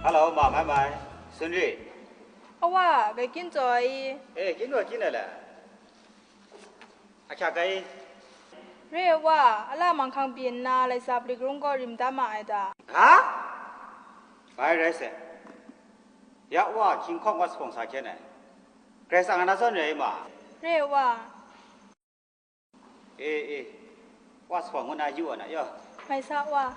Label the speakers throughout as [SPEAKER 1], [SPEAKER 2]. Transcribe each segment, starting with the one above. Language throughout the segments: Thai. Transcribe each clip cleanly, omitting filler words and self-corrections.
[SPEAKER 1] Hello, ma, mai, Xuân Ri.
[SPEAKER 2] Awa, cái kiến rồi.
[SPEAKER 1] Ê, kiến rồi, kiến này là. Chả cái.
[SPEAKER 2] Re awa, ala mang khang bien na lại sắp đi grung có rim ta mai da.
[SPEAKER 1] Hả? Phải rồi sẽ. Ya wa, chính không có phong sa cái này. Cái sang nó Xuân Ri mà.
[SPEAKER 2] Re awa.
[SPEAKER 1] Ê, wa phong ngon ai yêu à yo.
[SPEAKER 2] Mai sa wa.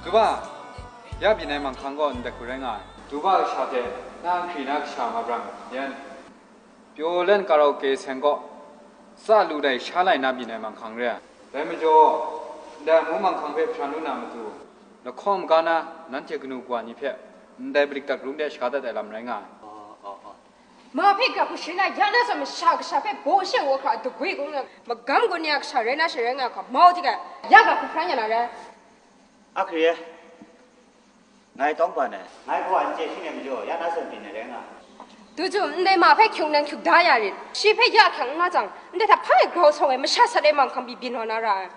[SPEAKER 3] Duba, ya bine mang kanggo nda kurenga. Duba shate, na krina shama brang. Yan, piolen karaoke sengo. Sa lu dai shalai na bine mang kangre. Dai jo, da mu mang kangpe pranu na matu. Na khom gana nan che gnu kwa ni phe. Ndai brik tak rung de shada da lam renga.
[SPEAKER 4] 马屁可不是那，原来咱们下个下辈保险我看都贵公了，我刚过年杀人那是人啊，可毛这个，压个不看见了人。
[SPEAKER 1] À kìa. Ngài tống bà này. Ngài có anh chế xin em cho, ya nó Xuân Pin này đấy à.
[SPEAKER 4] 都就你马屁穷人穷大呀人，是非压强那种，你他怕高从没杀杀的忙看比变好那人，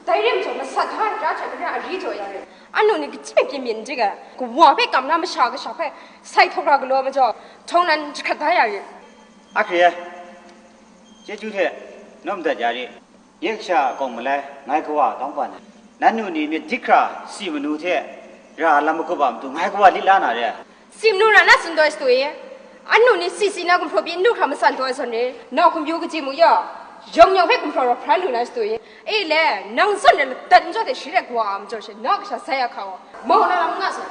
[SPEAKER 4] 但人就没杀他，这这个人离着呀人，俺弄那个这边面这个，我被干那么杀个小孩，晒头那个罗么着，从人看大呀人。
[SPEAKER 1] À kìa. Chế chú thế, nó không thật giá đi. Yết xa còn mà lại, ngài có à tống bà này. Nãy nụ nì miệt dích ra, xì mà nụ thế. Ra làm một cái bàm tụ, ngài có à lít lá nà đấy.
[SPEAKER 4] Sim nu na sun dois tu ye. Anu ni sisi na kum probi nu kham san dois ne. Na kum yu ge mu ya. Yong yong he kum pro pran lu na tu ye. E le nang san le tan jo de shi le kwa am jo shi na ka sa ya kha wa. Mo na lam nga sa.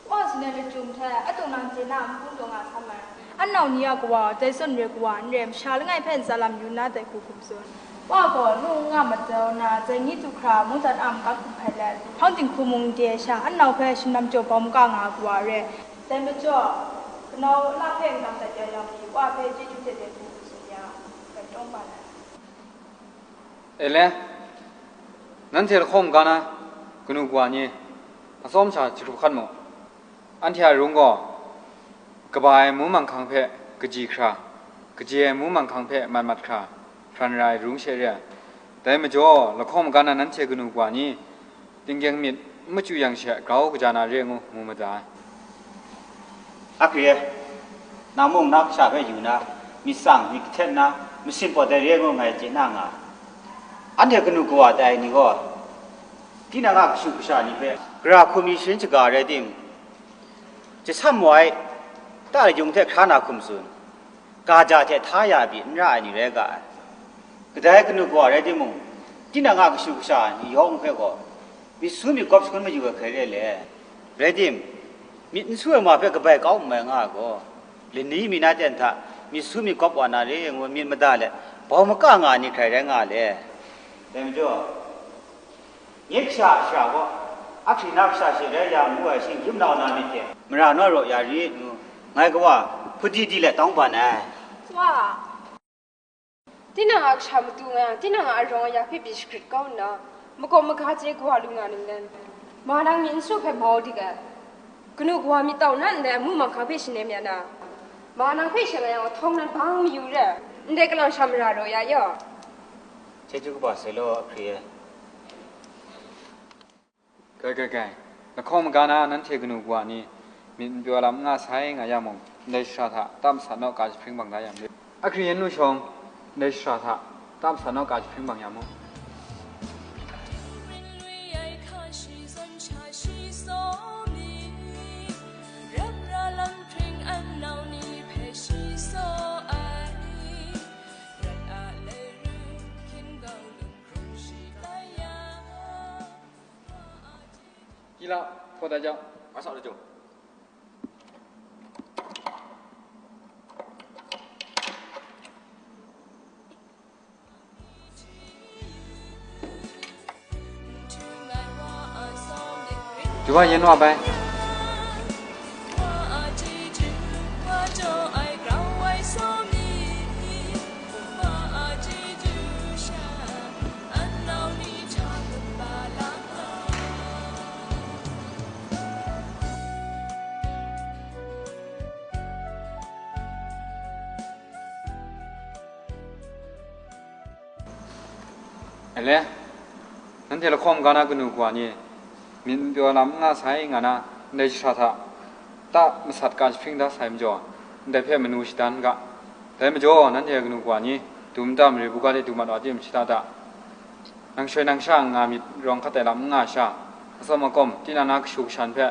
[SPEAKER 2] Wa sin le chum tha, a tong nang je na mu tong a sa ma. An nau ni ya kwa, dai sun re kwa, rem sha le ngai phen sa lam yu na dai ku kum sun. Wa ko nu nga ma tao na, zai ni tu kra mu tan am ka ku phe le. Hong ting khu mung de sha, an nau phe shin nam jo bom ka nga kwa re. Dai ma jo, no la phen kam ta ja yang pi, wa phe ji ju de de tu sun ya. Ka tong ba la.
[SPEAKER 3] Ele, nan che khom gana, gnu kwa ni. Asom cha chiru khan mo. An thia rung go. Kabai mu mang khang phe, kaji kra. Kaji mu mang khang phe man mat kra. Phan rai rung she ria. Dai ma jo, la khom gana nan che gnu kwa ni. Ting yang mit, ma chu yang she, gao ka jana re ngo mu ma da.
[SPEAKER 1] À kìa. Nà mông nà xa phải dù nà. Mi sang, mi thết nà. Mi xin bỏ tay riêng ngô ngài chế nà ngà. Anh thế cái nụ của đại nì gò. Tí nà ngạc sụp xa nì phê. Gra khu mi xin chả gà rê tim. Chế xăm ngoài. Ta là dùng thế khá nà khum xuân. Gà chà thế thá yà bị nà ai nì rê gà. Cái đại cái nụ của rê tim mông. Tí nà ngạc sụp xa nì yong phê gò. Mi xu mi góp xuân mà dù gà khởi rê lê. Rê tim. Mi xu mà phê gà bày cao mà ngà gò. Lê ní mi nà tên thà. Mi xu mi góp wà nà rê ngô mi mà đà lê. Bảo mà cả ngà nì khởi rê ngà lê. Để mà cho. Nhếp xa xa gò. Ác sĩ nạc xa xí rê yà mù à xin kiếm nào nà mi thế. Mà ra nó rồi yà rì. Ngài có à. Phút đi đi lệ tông bà nè.
[SPEAKER 4] Wa. Tin na ak sham tu nga, tin na ro ya phi biscuit ka na. Mo ko ma kha che kwa lu nga ning den. Ma nang min su phe mo di ga. Knu kwa mi tau nan de mu ma kha phi sin ne mya na. Ma nang phi sha ya thong nan bang mi yu re. Nde ka lang sham ra ro ya yo.
[SPEAKER 1] Chế chú có bà xe lô kìa.
[SPEAKER 3] Cái. La khom gana nan che gnu kwa ni. Min bio lam nga sai nga ya mong. Dai sha tha, tam sa no ka phing bang da yam le. Akriyen nu chong. Dai sha tha, tam sa no ka phing bang yam mo. Gila, po da jao.
[SPEAKER 1] Má sợ được chú.
[SPEAKER 3] ว่าเย็นว่าไป ไอ้เล่นั่นเทเลคอมกันนะกูนึกว่านี่มินเดียวลำง่าใช้งานนะในชาติตามาสัตว์การพิงด้าใส่มจ่อได้เพื่อมนุษย์ดันกะแต่มจ่อนั่นเทกูนึกว่านี่ตุ่มตามหรือบุกได้ตุ่มมาดอจิมชิตาตานังช่วยนังช่างงามีรองขัดแต่ลำง่าชาสมกรมที่นานักชุกชันเพื่อ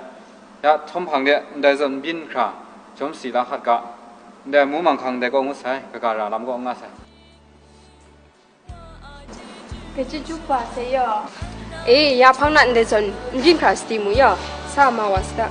[SPEAKER 3] ยะทอมพังเดได้จนบินคราจมสีลาขัดกะได้มูมังคังได้ก็งุ้ใส่กะการาลำก็ง่าใส่
[SPEAKER 2] 给这就把谁呀？
[SPEAKER 4] 呀胖那的阵bin kra sti mu ya sa ma wasta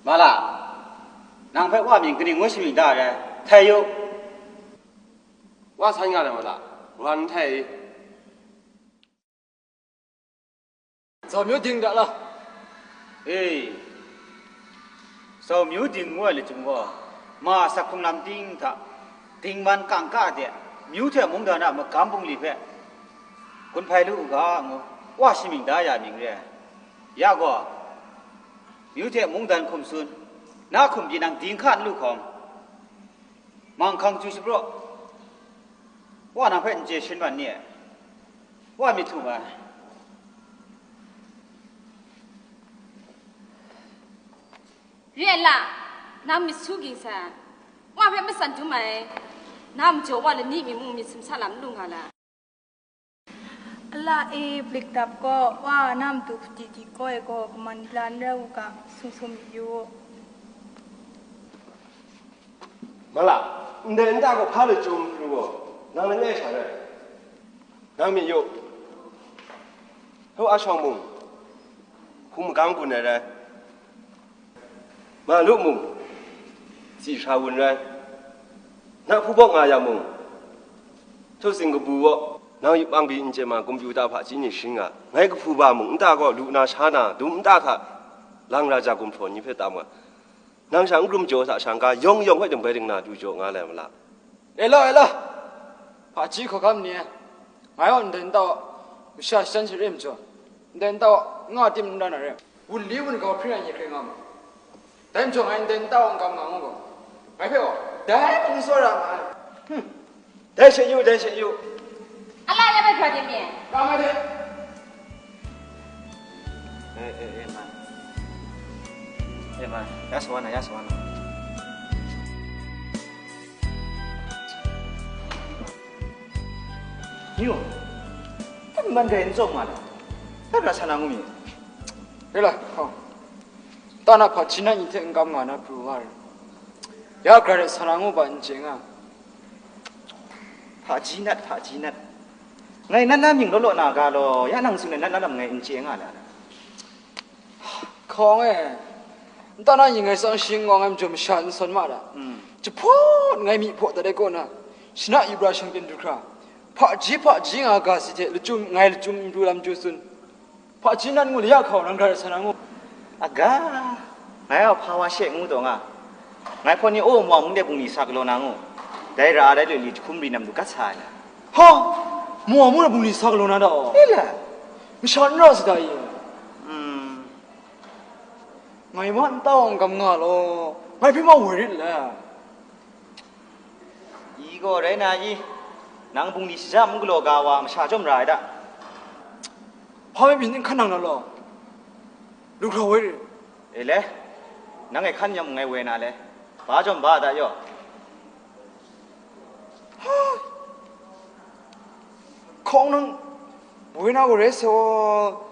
[SPEAKER 1] mà là nàng phải qua mình cái gì ngồi xem ta rồi thầy yêu
[SPEAKER 5] ว่า参加了嘛啦？完太
[SPEAKER 3] 早没有听着了。
[SPEAKER 1] 哎sau miếu đình ngồi là chúng ta mà sắc phong làm tiếng thà tiếng ban càng cả đấy miếu theo mong đàn mà cảm bông lì phê con phải lưu cả ngô quá xin mình đã ya mình rồi ya go miếu theo mong đàn không xuân na không chỉ năng tiếng khăn lưu không mang khang chú sắp rồi ว่านังเพ่นเจชินวันเนี่ยว่ามีถูกไหม
[SPEAKER 4] เรียนล่ะน้ำมีสู้กินซะว่าเพ่นไม่สั่นจุ๋มไหมน้ำโจว่าเลยนี่มีมุมมีสิมซาลำลุงฮะล่ะ
[SPEAKER 2] Allah blik tap ko wa nam tu ti ko e ko man plan rau ka sum yu
[SPEAKER 5] 嘛啦？你人家个怕了中如果。 nàng lên nghe trả lời nàng miệng yêu hậu á trong mùng không cam cuốn này đây mà lúc mùng chỉ sao buồn đây nàng phụ bọc ngài mùng cho sinh cái bùa nàng yêu bang bị inje mà computer phát triển sinh à ngay cái phụ ba mùng ta có lũ na cha na đúng ta thà lang ra ra cùng phone như thế tạm à nàng sáng gồm chỗ sa sáng cả yong yong phải đừng phải đừng nào chú chỗ ngài làm là
[SPEAKER 3] ê lo 怕几口干呢？我要等到下山去认着，等到我点到那儿，我离婚搞骗人也可以嘛。等着俺等到我干嘛我个？买票？等你说了嘛？哼，
[SPEAKER 5] 等些有，等些有。
[SPEAKER 4] 阿拉要不要票店面？
[SPEAKER 3] 干嘛的？
[SPEAKER 1] 哎妈，压死完了，压死完了。 Yo, kan man kain zong mana? Tak rasa nangumi.
[SPEAKER 3] Yalah, kau. Tanah pacina itu engkau mana keluar. Ya kerana sanangu banjeng ah.
[SPEAKER 1] Pacina. Ngai nan nam yang lolo naga lo, ya nang sunan nan nam ngai injeng ah lah.
[SPEAKER 3] Kau tanah yang ngai sang singong am jom shan son mana. Cepot ngai mi pot tadi kau na. Sina Ibrahim bin Dukra. 怕鸡啊，噶是的，爱住咱就算。怕鸡那我俩靠人家才能我。
[SPEAKER 1] 啊噶，我要怕我些我懂啊。我看你哦，我们的公里啥个罗那我，但是阿来这里空里那么多干菜了。
[SPEAKER 3] 哈，我的公里啥个罗那的哦？
[SPEAKER 1] 对了，
[SPEAKER 3] 你想哪是的耶？我玩到咁啊咯，我偏冇回嚟了。
[SPEAKER 1] 一个人那一。 nàng bung đi xa mung lo gawa mà xa chom rai da.
[SPEAKER 3] Hai bên khăn nàng lo. Lúc nào vậy?
[SPEAKER 1] Ê lẽ, nàng cái khăn nhom ngày về nào lẽ, ba chom ba đã yo.
[SPEAKER 3] Không nàng, về nào cái sao?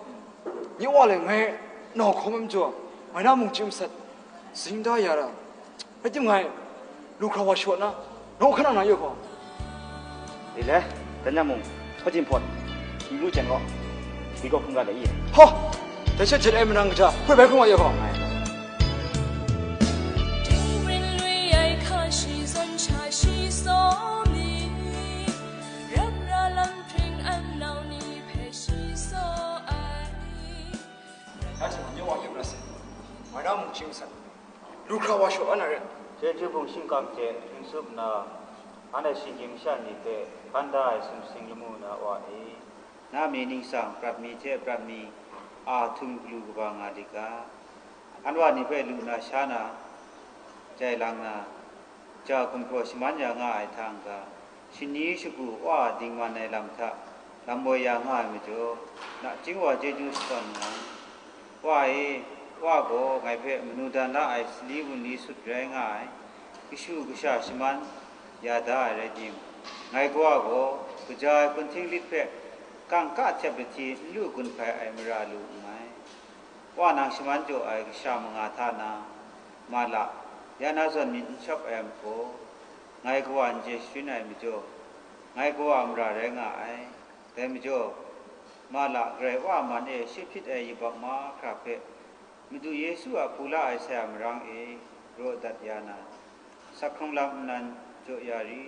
[SPEAKER 3] Như vậy là ngày nào không em cho, ngày nào mung chim sắt, sinh ra ya ra. Cái tiếng ngày, lúc nào vào xuân na, nó khăn nàng yo không?
[SPEAKER 1] Ê lẽ, tận nhà mung, có chim phật, 起路见我，这个空干的意。
[SPEAKER 3] 好，这些钱没啷个着，会白跟我也好。但是我往有了噻，我让母亲噻，路口我说那人。
[SPEAKER 1] 这就从新港街平时那，俺那新景象里头，看到什么新的木那话诶，那面临上ปรับมีเทปรับมีอาทุมกลูกบางอาดิกาอันว่านี่ไปลูนาชานาใจลังนาจะคุมโพสิมันยาง่ายทางกาชินี้ชุกุว่าดิงวันในลำทะลำมวยยาง่ายไม่จ่อนะจริงว่าเจจูสตันนะว่าเอว่าก็ไงเพ่มนุษย์ดันละไอสลีบุนีสุดแรงง่ายกิชูกิชาสิมันยาได้อะไรจริงไงก็ว่าก็กระจายคนทิ้งลิดเพ่กังกาเทียบทีลูกคนไปไอมราลูกไงว่านางสิมันจ่อไอกิชามงาธานามาละยานาส่วนมินชอบแอมโกไงก็ว่าเจสุนัยมิจ่อไงก็ว่ามราแรงง่ายแต่มิจ่อมาละเกรว่ามันชิพิษยิบมาครับเพ่มิดูเยซูอาปูลาไอเสียมรังโรดัดยานาสักครั้งลำนั้นจ่อยารี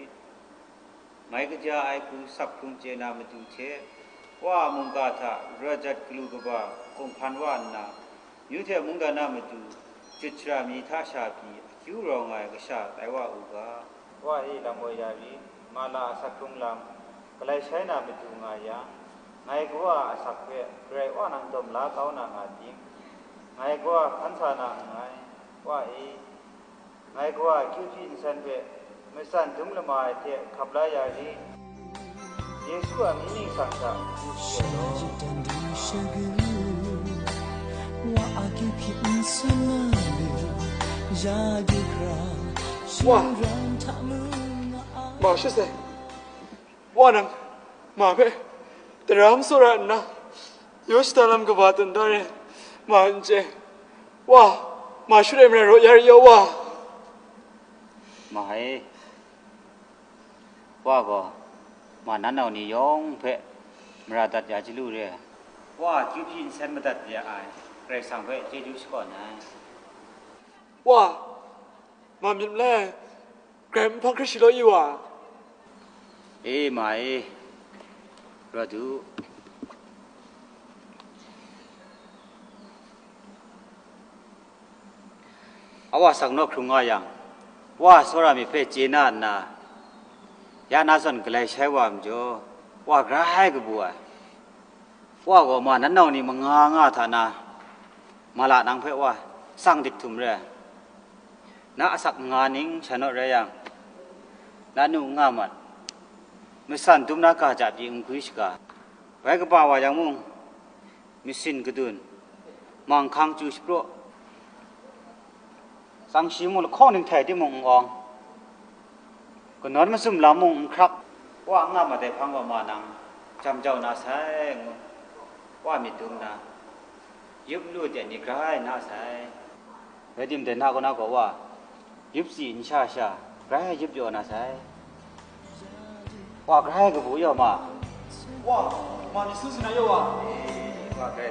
[SPEAKER 1] ไม่ก็จะไอคูสักครั้งเจนามิดูเชว่ามุงกาธาโรจัดกลูกบ้าคงพันวันนาอยู่เทมุงกานามิดูจุดรามีท่าชาพีคิวรองไงก็ชาแต่ว่าอุกาว่าลำมวยารีมาละสักครั้งลำก็เลยใช้นามิดูงายาไงก็ว่าสักเพ่เกรว่านังตมลาเขานางอาทิมไงก็ว่าขันสานาไงว่าไงก็ว่าคิวที่สันเพ่ไม่สันถึงละมาเทขับลายารีเยซูอามินิสังสาร
[SPEAKER 3] 哇，马是谁？我能，马呗。แต่รำสุรันนะยศตาลำกบาตันดาร์มาเจว่ามาช่วยมันรถยาริโยว่า
[SPEAKER 1] มาให้ว่าก็มานั้นเอานิยองเพ่มราตัดยาจิลูเร่ว่าคิวพินเซนมาตัดยาไอเร่สั่งเพ่เจจูสก่อนนะ
[SPEAKER 3] ว่ามามีแม่แกรมพักคริสโลอยู่ว่า
[SPEAKER 1] มาเราดูเอาว่าสักนกครุงอย่างว่าสระมีเพจจีน่านะยานาส่วนกลายใช้ว่ามันจ่อว่ากระไรก็บัวว่าก็มานั้นเอานี่มังงาธานามาละนังเพว่าสร้างติดถุมเร่น่าสักงานนิ่งชนะเรียงน่าหนุ่งงามันมิสันตุมนักการจับยิงคุยสกาไว้กับป่าวว่าอย่างมุ่งมิสินกระดุนมังคังจูสโปรสังชีมุลข้อหนึ่งไทยที่มงองก็นอนมาซุ่มลามงครับว่างามาแต่พังว่ามานังจำเจ้านาใส่ว่ามีตุมนายุบลู่เด่นอีกไรน่าใส่เวดิมเด่นน่าก็น่าก็ว่ายุบสีนชาไรยุบโยน่าใส่ว่าใครก็ผู้ยอมมา
[SPEAKER 3] ว่ามามีสุสนายว่า
[SPEAKER 1] ว่าใคร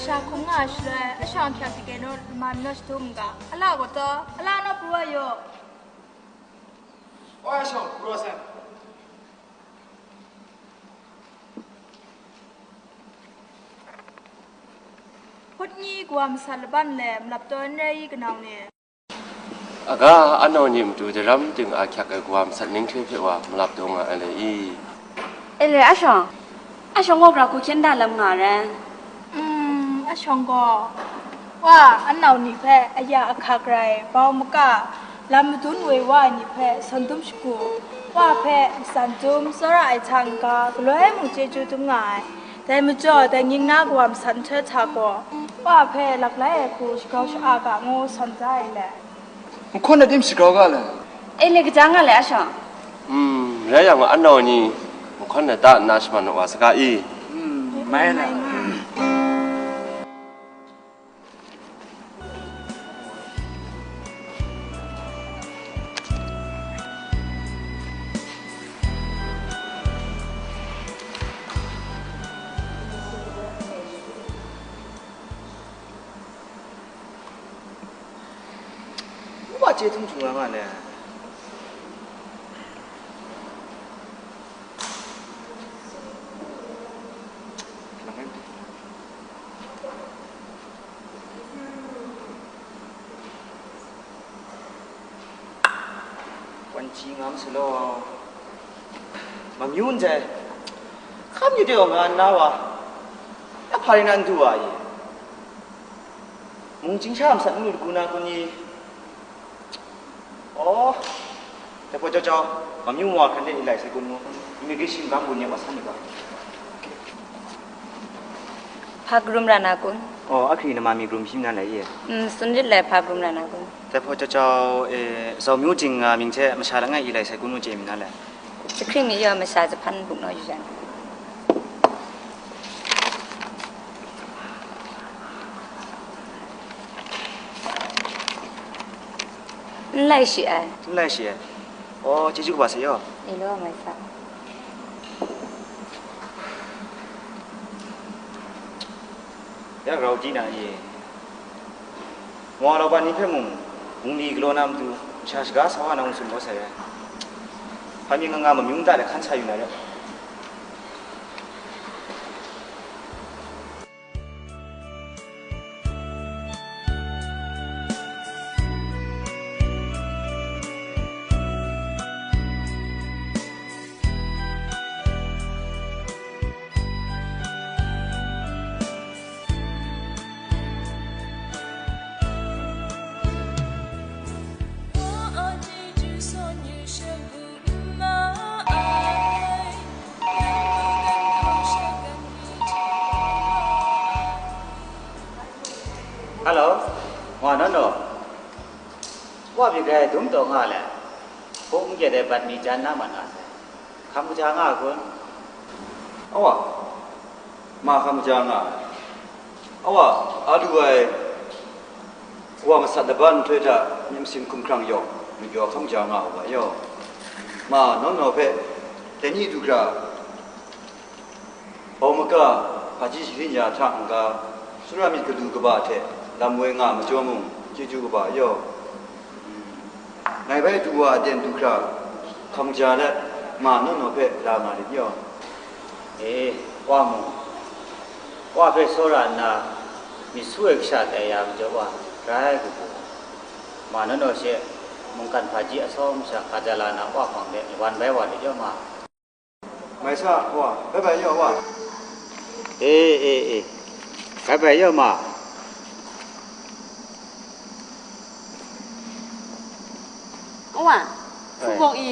[SPEAKER 2] ชาคงอาช่วยชางแค่สิเกโนมันนสตุมกะอลาก็ต่ออลาโนปรัวโย
[SPEAKER 3] ว่าชอบรัวเซน
[SPEAKER 2] พุทธีกวามสัลบันแหลมรับตัวเนยกันเอาเนี่ย
[SPEAKER 5] อากาอันนอนยิมดูจะรำจึงอาแขกความสันนิ่งเชื่อเพื่อว่ามารับตัวงาอะไร
[SPEAKER 4] อาชองงอกเราคุยเช่นได้ลำงานแรง
[SPEAKER 2] อาชองก็ว่าอันเอาหนิแพ้อายาอาคาไกรเบามกะลำดุนเวว่าหนิแพ้สันตุมสกู ว่าเพะสันจุมสระไอชังกาล้วยมุงเจจูตุ้มงายแต่มุจ่อแต่ยิงหน้ากวามสันเชิดชากว่าเพะหลักไหลคูชกาวชอากางูสันใจแหละ
[SPEAKER 3] คนน่ะดิ้มสิกรอกาเลย
[SPEAKER 4] เอ้เล็กจังอะไรอ่ะช่าง
[SPEAKER 5] แล้วอย่างว่าอันนอนี่มันคนน่ะตานาชมันว่าสกาอี
[SPEAKER 3] ไม่ละ
[SPEAKER 1] ว่าเจทุ่งจุงงานเลยวันจีงามสุดแล้วมามีวันเจข้ามอยู่เดียวงานน่าวะแล้วพารินันดูอะไรมุงจิงชามสันนุดกูนาคนนี้อ๋อแต่พอเจ้ามามีวัวคันเดียอีไลใส่กุนมั้งอิมิเกชันบางบุญเนี่ยมาสันนิบา
[SPEAKER 6] พากรุมรานากุน
[SPEAKER 1] อ๋ออัครีนมามีกลุ่มพิมพ์นั่นแหละยี่
[SPEAKER 6] สุนจิตแลพากรุมรานากุน
[SPEAKER 1] แต่พอเจ้าสาวมิวจิงมิงเช่มาชาละง่ายอีไลใส่กุนมุ่งเจมินั่นแหละ
[SPEAKER 6] จะครีมีเยอะมาชาจะพันบุกน้อยอยู่จังไล่สิไอ
[SPEAKER 1] ไล่เสียอ๋อเจ้าจุกบาเสีย
[SPEAKER 6] อีโลไม่ทราบ
[SPEAKER 1] อยากเราจีน่ะยี่วัวเราบ้านนี้เพื่อนมุงลีกโลน้ำดูชาสก้าสวานาอุสุนโมเสียพามีงานมามีมุงได้เลยขันชาอยู่ไหนแล้ว ฮัลโหลว่านั่นเนาะว่าพี่แกดุมตรงอ่ะแหละผมจะได้บัตรมีจานน้ำมันอ่ะคำพูดจาง่ายคุณ
[SPEAKER 3] เอาวะมาคำจางอ่ะเอาวะอาดูไอ้ว่ามาสัตว์บ้านช่วยจะยังสิ่งคุ้มครองอยู่มีอยู่คำจางอ่ะวะโยมาน้องๆเพ่แต่นี่ดูกระโอมก็พาจิสิริญญาทางก็สุรามิกดูกบ้าเถอะลำเวงอ่ะมาจวมุงจิจูกบ้าโยในใบตัวเด่นดูกระคำจางและมาน้องๆเพ่ลามาเลยโย
[SPEAKER 1] ว่ามึงว่าไปโซรานะมีสวยชาติยามจะว่าไรกูมานั่นเนาะเช่มึงกันพาจีอสมชาคาจาลานะว่าฟังเด็วันไปวันเดียวมา
[SPEAKER 3] ไม่ทราบว่าไปเยอะว่า
[SPEAKER 1] ไปเยอะมา
[SPEAKER 4] ว่าผู้บอกอี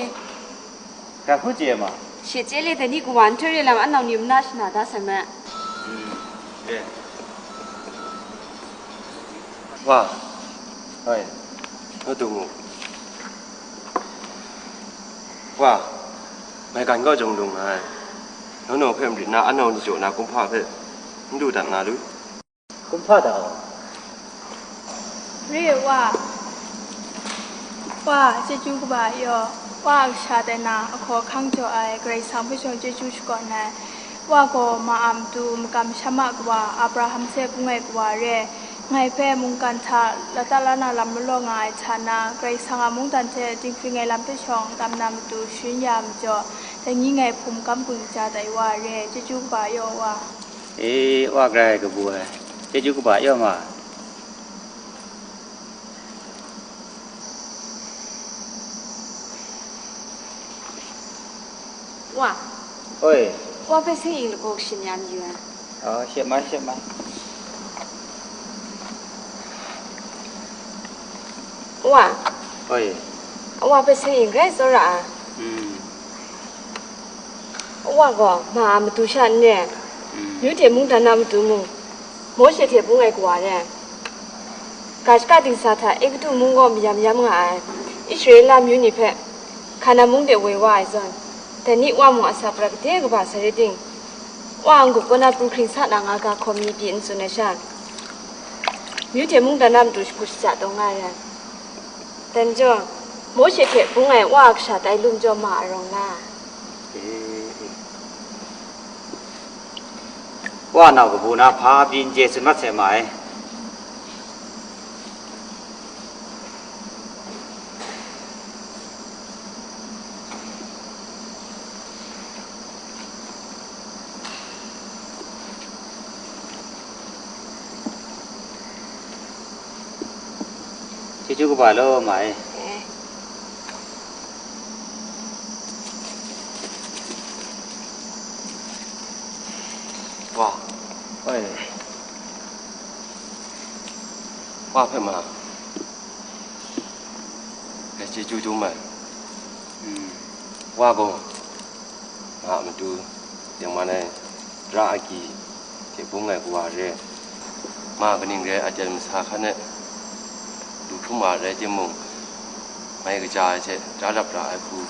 [SPEAKER 1] แต่ผู้เจียมา
[SPEAKER 4] เสียเจเลยแต่นี่กูวันเท่าไรแล้วอันเรานิ่มน่าชนะได้ใช่ไหม
[SPEAKER 5] ว่า
[SPEAKER 1] เฮ้ย
[SPEAKER 5] ก็ดูว่าไม่กันก็จงลงไงน้องๆเพิ่มดินะอันนอนี่โจนะกุมภาเพ่มันดูดังงาดู
[SPEAKER 1] คุณพ่อดาว
[SPEAKER 2] เรียกว่าเจจูกบะยอว่าชาแต่นาขอข้างจอไอเกรซัมผู้ชมเจจูชก่อนนะว่าก็มาอัมตูมกำชมากว่าอับราฮัมเซกุไงกว่าเร่ไงเพ่มุงกันทาละตาลานาลำโลงไงชานาเกรซังมุงตันเจจิงฟิงไงลำเตชองตำนำตูชินยามจอแต่งี้ไงภูมิกำกุญจาแต่ว่าเร่เจจูกบะยอว่า
[SPEAKER 1] ว่าไกลกับบัวเจจูกบะเยอะมา
[SPEAKER 4] ว่า
[SPEAKER 1] เฮ้ย
[SPEAKER 4] ว่าไปซื้ออีกแล้วก็ชินยามอยู่อ่ะ
[SPEAKER 1] อ๋อเชื่อไหม
[SPEAKER 4] ว่า
[SPEAKER 1] เฮ้ย
[SPEAKER 4] ว่าไปซื้ออีกแล้วสุรา
[SPEAKER 1] ไ
[SPEAKER 4] ว่าก็มามาดูฉันเนี่ยอยู่ที่มุงดันน้ำดูมุงโมเสที่ปุ่งไอ้กว่าเนี่ยกาชกาติสาธาเอกดูมุงก็มียามงายอิสราเอลอยู่นี่เพ่ขณะมุงเดวว่าไอ้ซอนแต่นี่ว่ามุงอาศัยประเทศก็บาสเรติงว่าอังกุปนาปุคริงสัตนางากาคอมีปีนสุนชันอยู่ที่มุงดันน้ำดูกุศลตรงไงเนี่ยแต่จ้าโมเสที่ปุ่งไอ้ว่าชาติลุงจะมาอรงน่า
[SPEAKER 1] ว่าน่ากับบูนาพาบินเจสุนัขเสียไหมที่จุกบาโลไหม
[SPEAKER 5] ว่าเอ้ยว่าเพิ่มมาไอ้จีจูจูมันว่าบ่มาดูอย่างมาในราอากีที่ปุ่งไงกูว่าเร่มากันนิ่งเร่อาจารย์มิสาขันเนี่ยดูทุ่มมาเร่เจมงไม่กระจายเช่จ้ารับราไอ้ผู้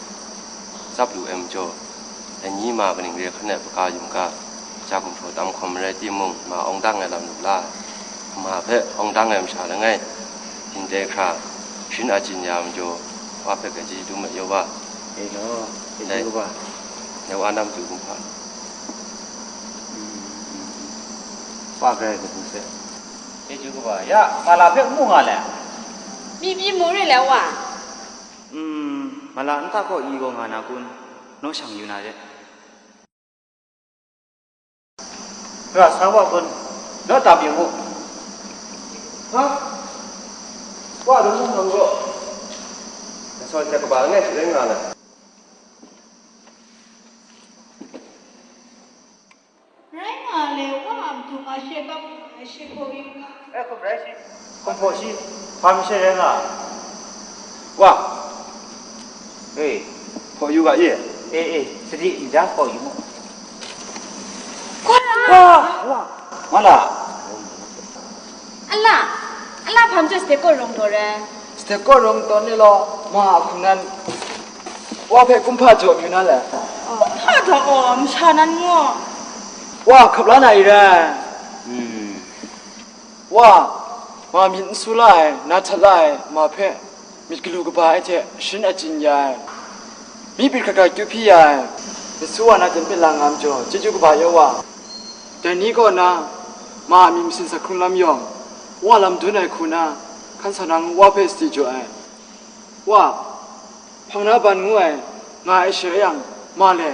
[SPEAKER 5] ซับดูเอ็มโจไอ้นี้มากันนิ่งเร่ขันเนี่ยประกาศยุ่งกาจากผมโทรตามคอมเรจิมงมาองดังไงลำหนุล่ามาเพ่องดังไงมชาแล้วไงจินเดคราชินอาจินยามโจว่าเพ่กจีดูไม่เยอะว่า
[SPEAKER 1] เอ้เนาะเอ้ดูว่า
[SPEAKER 5] เดี๋ยวอันนั้นจูกุมพา
[SPEAKER 1] ว่าใครกับผู้เสียเอ้ดูว่าอย่ามาลาเพ่มุ่งอะไร
[SPEAKER 4] มีมูเรื่องแล้วว่ะ
[SPEAKER 1] มาลาอันตาก็อีกงานนะคุณน้องช่างอยู่นะเจ้ก็สาวคนน้าตาเบียงมุ
[SPEAKER 5] ฮะว่าดูมุ่งก็แต่ส่วนจะกระบาดไงถึงได้งานน่ะ
[SPEAKER 2] ไรงานเลยว่าดูมาเช็คกับเช็คโควิด
[SPEAKER 1] ก็ไรสิคนพอสิพาไม่ใช่เรื่องอ่ะว่าเอ้
[SPEAKER 5] พออยู่กับยี่
[SPEAKER 1] สติมีจ้าพออยู่มั้งว่ามาละ
[SPEAKER 4] อัลล่ะพัมจะสเต็กก็ลงตัวเลย
[SPEAKER 3] สเต็กก็ลงตอนนี้รอมาคุณนั้นว่าเพ่กุมภาจบอยู่นั่นแหละ
[SPEAKER 2] ถ้าจะออมชานั้นงัว
[SPEAKER 3] ว่าขับล้านไหนแร่ว่ามามินสุไลนัทไลมาเพ่มิกลูกบาไอเทชินอจินยามีปีกกากิพี่ยามิสุวานาจันเป็นลางามจ่อเจจูกบาเยาว่าแต่นี้ก็นะมามีมิสินสักครุนลำยองว่าลำดุนไอคุณนะขันสนังว่าเพ่สติจ่อไอว่าพงนาบันงวยงาไอเชียงมาเลย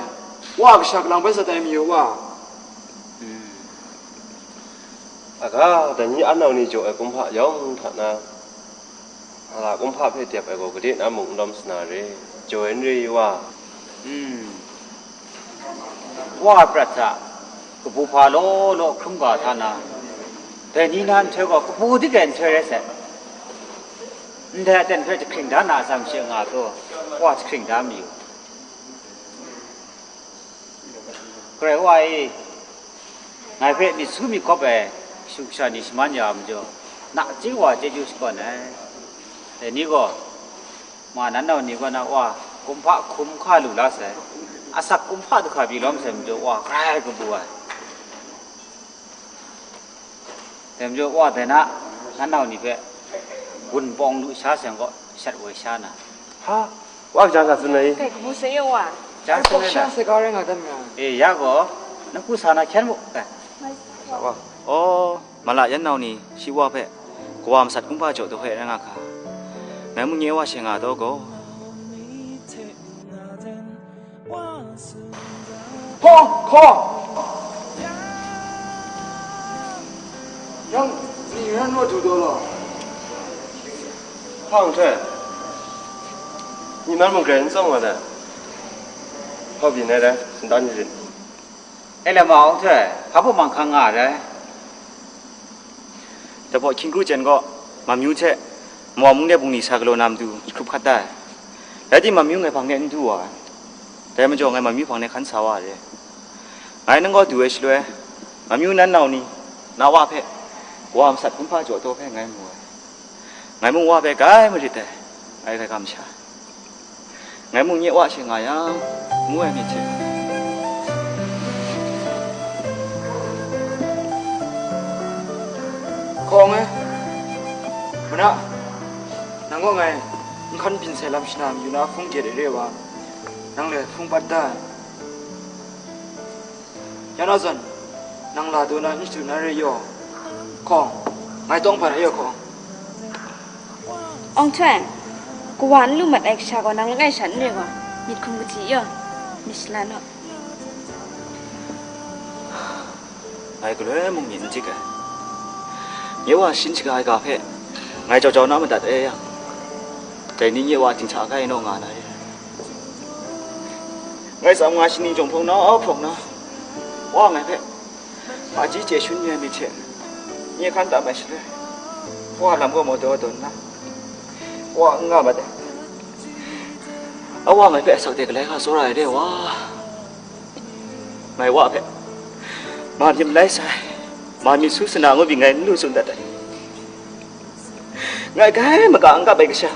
[SPEAKER 3] ว่ากชักลังเป็นสไตล์มีว่า
[SPEAKER 5] ก็แต่นี้อันเอานี่จ่อไอ้กุมภายองฐานะอะไรกุมภาเพื่อเทียบไอ้ก็ดีน้ำมุงดำสนาเรจ่อเอ็นรีว่า
[SPEAKER 1] ว่าประจักษ์กูผู้พาโลครุ่งกว่าท่านาแต่นี่นั่นเธอก็กูที่เก่งเธอได้เสร็จแต่เดินเพื่อจะครึ่งด้านหน้าสามเชียงอาตัวว่าจะครึ่งด้านมีอยู่ก็เลยว่าไงเพื่อมีสู้มีครบเอสุขสันต์นิสมันยามจ่อหนักจริงว่าจะอยู่ก่อนนะแต่นี่ก็มานั้นเรานี่ก็นะว่ากุมภะคุ้มค่าหลุดละเสร็จอาศักกุมภะตุขาบีล้อมเสร็จจ่อว่าใครก็บัวแต่จ่อว่าแต่นะนั้นเรานี่เพื่อบุญปองลุชาเสียงก็ชัดไว้ชานะ
[SPEAKER 5] ฮะว่าจะสัตว์ไหน
[SPEAKER 4] ไก่กูเสียว่ะ
[SPEAKER 1] จ้าเสียนะ
[SPEAKER 3] ชาเสกอะไรกันเนี่ย
[SPEAKER 1] ยากก็นักผู้สานะแค่หมด
[SPEAKER 5] ว่า
[SPEAKER 1] โอ้มาละยันเรานี่ชิว่าเพ่กวามสัตว์กุมภะจ่อตัวเพ่นั่งอ่ะค่ะแม้มึงเงี้ยว่าเชียงอ่ะตัวก็
[SPEAKER 3] พ่อยัง你人我土多了
[SPEAKER 5] 胖翠你们没人送我的好比那的是当地人
[SPEAKER 1] ไอ้ละมองเถอะพระผู้มังคังอ่ะเลยแต่พอคิงกูเจนก็มามิวเช่มอมุงเนี่ยบุงนี่สากโลนามดูครุบขัดได้แล้วที่มามิวไงพังเนี่ยดูอ่ะแต่มันจะไงมามิวพังเนี่ยขันสาวอ่ะเลย ai nâng có tuổi rồi mà như năn nào ni nào qua phê qua sạch cũng pha chỗ tôi phê ngày mùng qua phê cái mà gì thế ai cái cảm cha ngày mùng nhẹ qua chỉ ngày á mua em như thế
[SPEAKER 7] con ấy mà nè nang có ngày khăn pin xe làm sao làm na phung chết để wa nang le phung bắt ta ya na dần nang la tu na ít tu na re yo con ngày tông phải yo con
[SPEAKER 6] ông chuyện cô hoàn lưu mặt anh sao còn nang ngay sẵn rồi wa mít không có gì yo mít là nó
[SPEAKER 1] ai cái đấy mùng nhìn chứ cái nhớว่า xin chỉ cái cà phê ngày cho nó mà đặt ấy à cái ní nhớว่า chính xác cái nó ngà này ngày sau ngày xin trồng phong nó phong nóว่าngày phê mà chỉ chế xuân nhẹ mi chuyện nhớ khăn ta phải đấyว่าlàm có một đồ tuần đóว่าngà mà đấyว่าngày phê sao thì cái lấy cả số này đấyว่าngàyว่าphê mà nhầm lấy sai mà mình xuất nào ngồi vì ngày nuôi xuống đất ngày cái mà cả cái cái sao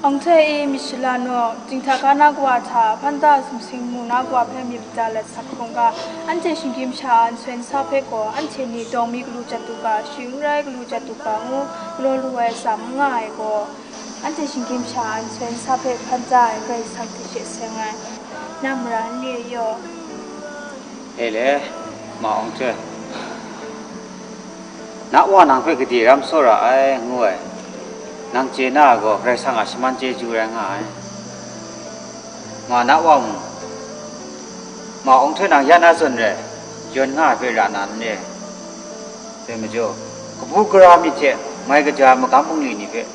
[SPEAKER 2] ông thầy Michelano chính thức anh nào qua thà phan ta sung sinh mu nào qua phê mi b자 lệ sắc không cả anh chơi sinh kim cha anh xuyên sa phê có anh chơi ni dong mi glu chatu cả xuyên rai glu chatu cả ngu lo luai sam ngai có anh chơi sinh kim cha anh xuyên sa phê phan ta cái sắc thì sẽ sang ngay nam ra ni yo
[SPEAKER 1] ê lẽ mà ông chơi nãy qua nàng phải cái gì làm sao rồi ngồi nàng chơi na go phải sang à xem chơi chú rằng à mà nãy qua mà ông chơi nàng gia na dân rồi dân ngã phải ra nàn nè thế mà cho cái bút ra mi chơi mấy cái giờ mà cắm bông lì như vậy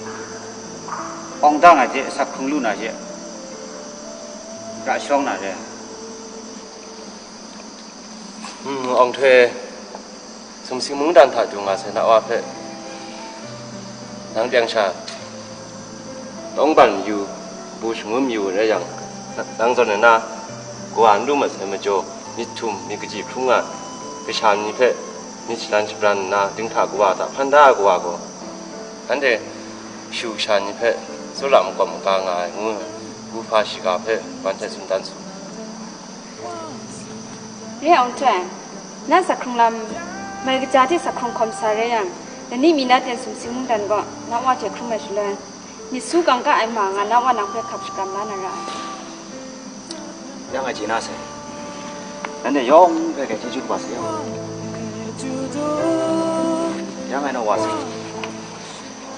[SPEAKER 1] ông đang là chơi sắc không luôn là chơi ra xong là chơi
[SPEAKER 5] ông thuê sum sinh muốn đàn thả chung à sẽ nào phê nắng đen trà ông bằng yêu bù sung yêu đấy rằng nắng giờ này na cô ăn luôn mà sẽ mà cho nít thum nít cái gì không à cái chán nít phê nít chán chụp ran na tiếng thả cô à ta phan đa cô à cô anh để siêu chán nít phê số làm còn một cả ngày ngu ngu pha xì cà phê bán chạy xuống đan xuống
[SPEAKER 6] riêng ông chuyệnนั่นสักครั้งลำไม่กระจายที่สักครั้งคอมซาเรียงแต่นี่มีนัดเดินสุ่มซิมุ่งดันก็นับว่าจะครุ่มไปสุดเลยมีสู้กันก็ไอ้หมางนับว่านักเพื่อขับสกัมล้านอะไร
[SPEAKER 1] ยังไงจีน่าเสียนั่นเนี่ยย่อมไปแก่ที่จุดบาเสียยังไงน่าวาเสีย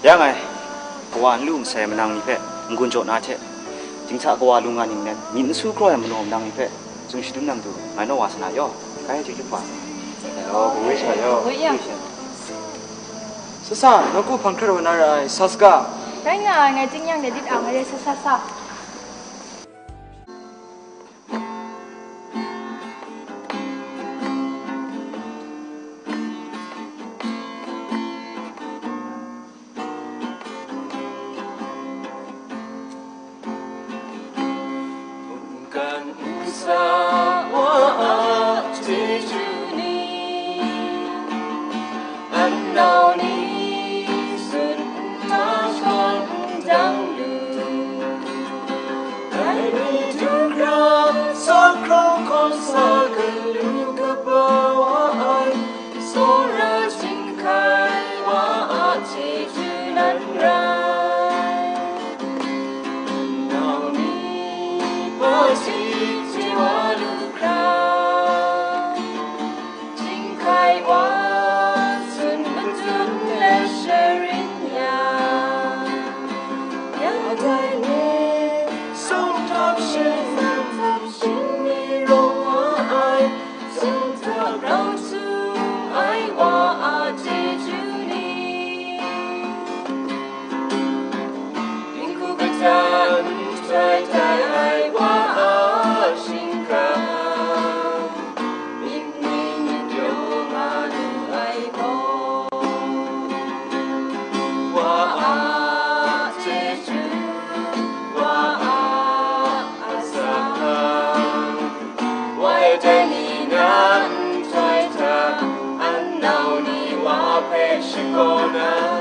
[SPEAKER 1] ยังไงกว่าลุงเสียมันนั่งนี่เพ่งุนโจน่าเช่จริงๆกว่าลุงงานนี่เนี่ยมินสู้กล้วยมันลงนั่งนี่เพ่จงชิดุนั่งดูไม่น่าวาสนาย่อใครจะจุดบากูไม่ใช่ย่อ
[SPEAKER 7] sa nó cũng phăng khơi na rồi saska
[SPEAKER 2] cái ngày chính nhân để đi ăn ngày sa sa Hãy subscribe cho kênh Ghiền Mì Gõ để không bỏ lỡ
[SPEAKER 5] wa pe shikona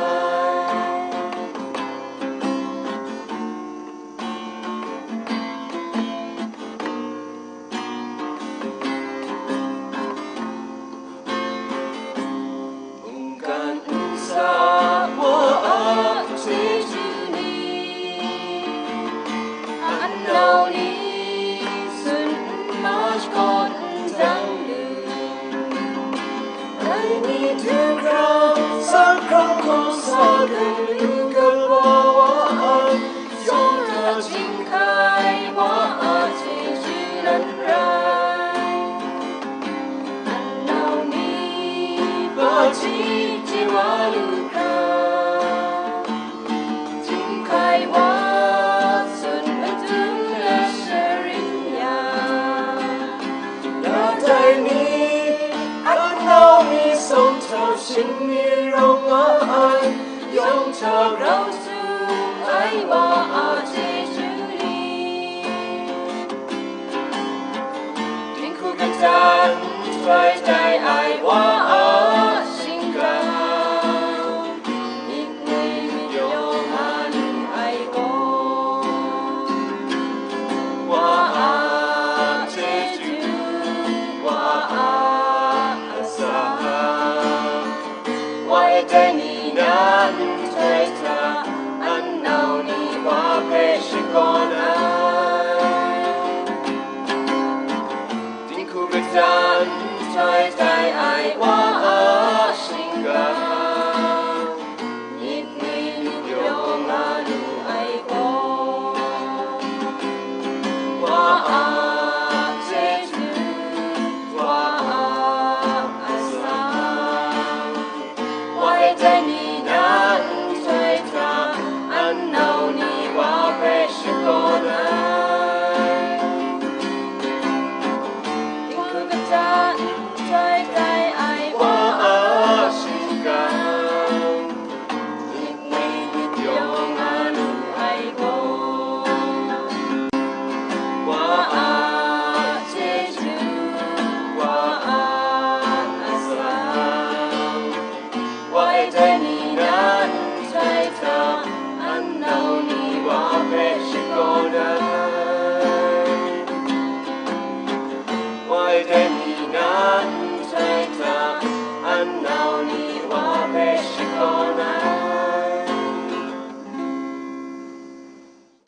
[SPEAKER 5] Why